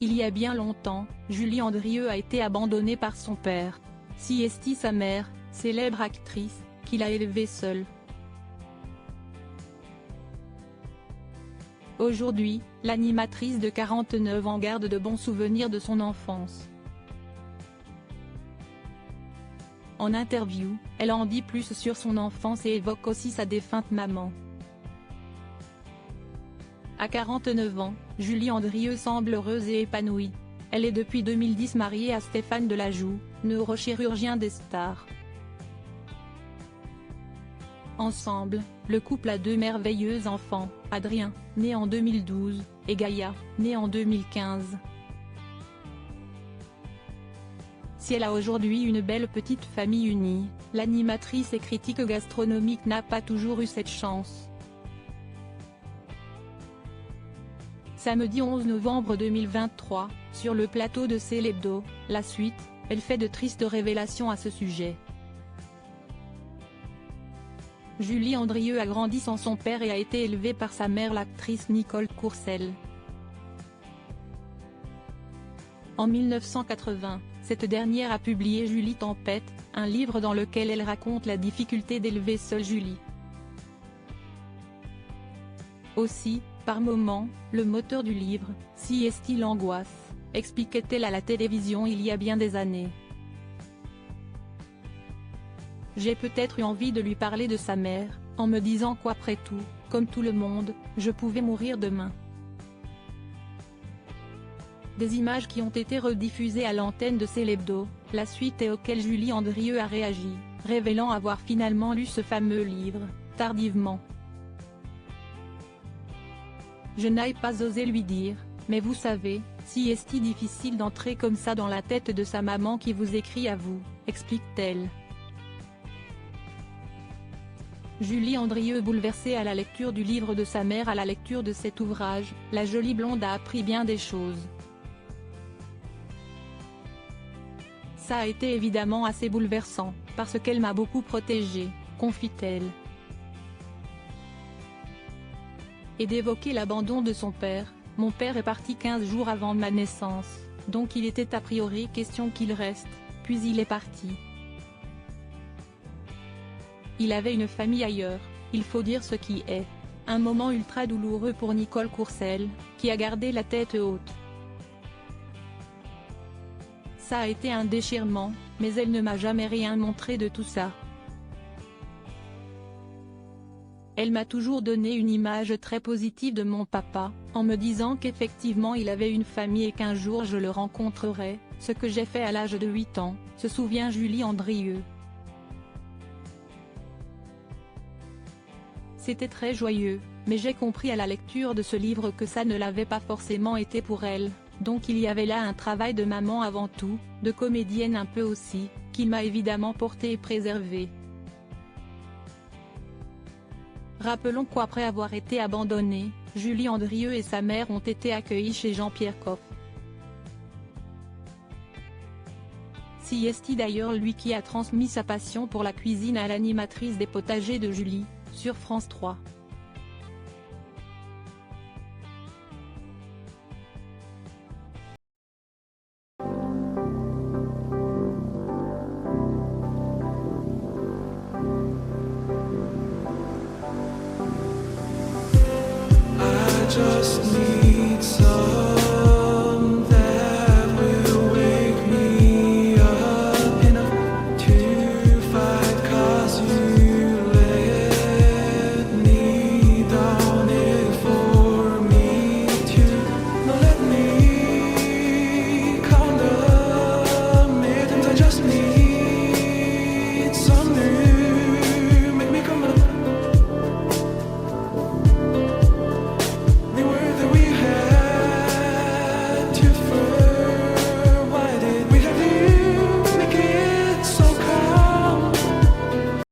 Il y a bien longtemps, Julie Andrieux a été abandonnée par son père. Siesti sa mère, célèbre actrice, qui l'a élevée seule. Aujourd'hui, l'animatrice de 49 ans garde de bons souvenirs de son enfance. En interview, elle en dit plus sur son enfance et évoque aussi sa défunte maman. À 49 ans, Julie Andrieux semble heureuse et épanouie. Elle est depuis 2010 mariée à Stéphane Delajoux, neurochirurgien des stars. Ensemble, le couple a deux merveilleux enfants, Adrien, né en 2012, et Gaïa, née en 2015. Si elle a aujourd'hui une belle petite famille unie, l'animatrice et critique gastronomique n'a pas toujours eu cette chance. Samedi 11 novembre 2023, sur le plateau de Célébdo, La Suite, elle fait de tristes révélations à ce sujet. Julie Andrieux a grandi sans son père et a été élevée par sa mère l'actrice Nicole Courcelles. En 1980, cette dernière a publié Julie Tempête, un livre dans lequel elle raconte la difficulté d'élever seule Julie. Aussi, par moments, le moteur du livre, Siesti l'angoisse, expliquait-elle à la télévision il y a bien des années. J'ai peut-être eu envie de lui parler de sa mère, en me disant qu'après tout, comme tout le monde, je pouvais mourir demain. Des images qui ont été rediffusées à l'antenne de Célébdo, La Suite et auxquelles Julie Andrieux a réagi, révélant avoir finalement lu ce fameux livre, tardivement. Je n'ai pas osé lui dire, mais vous savez, si est-ce difficile d'entrer comme ça dans la tête de sa maman qui vous écrit à vous, explique-t-elle. Julie Andrieux bouleversée à la lecture du livre de sa mère. À la lecture de cet ouvrage, la jolie blonde a appris bien des choses. Ça a été évidemment assez bouleversant, parce qu'elle m'a beaucoup protégée, confie-t-elle. Et d'évoquer l'abandon de son père, mon père est parti 15 jours avant ma naissance, donc il était a priori question qu'il reste, puis il est parti. Il avait une famille ailleurs, il faut dire ce qui est. Un moment ultra douloureux pour Nicole Courcelles, qui a gardé la tête haute. Ça a été un déchirement, mais elle ne m'a jamais rien montré de tout ça. Elle m'a toujours donné une image très positive de mon papa, en me disant qu'effectivement il avait une famille et qu'un jour je le rencontrerais, ce que j'ai fait à l'âge de 8 ans, se souvient Julie Andrieux. C'était très joyeux, mais j'ai compris à la lecture de ce livre que ça ne l'avait pas forcément été pour elle, donc il y avait là un travail de maman avant tout, de comédienne un peu aussi, qui m'a évidemment portée et préservée. Rappelons qu'après avoir été abandonnée, Julie Andrieux et sa mère ont été accueillis chez Jean-Pierre Coff. Siesti d'ailleurs lui qui a transmis sa passion pour la cuisine à l'animatrice des potagers de Julie, sur France 3. Just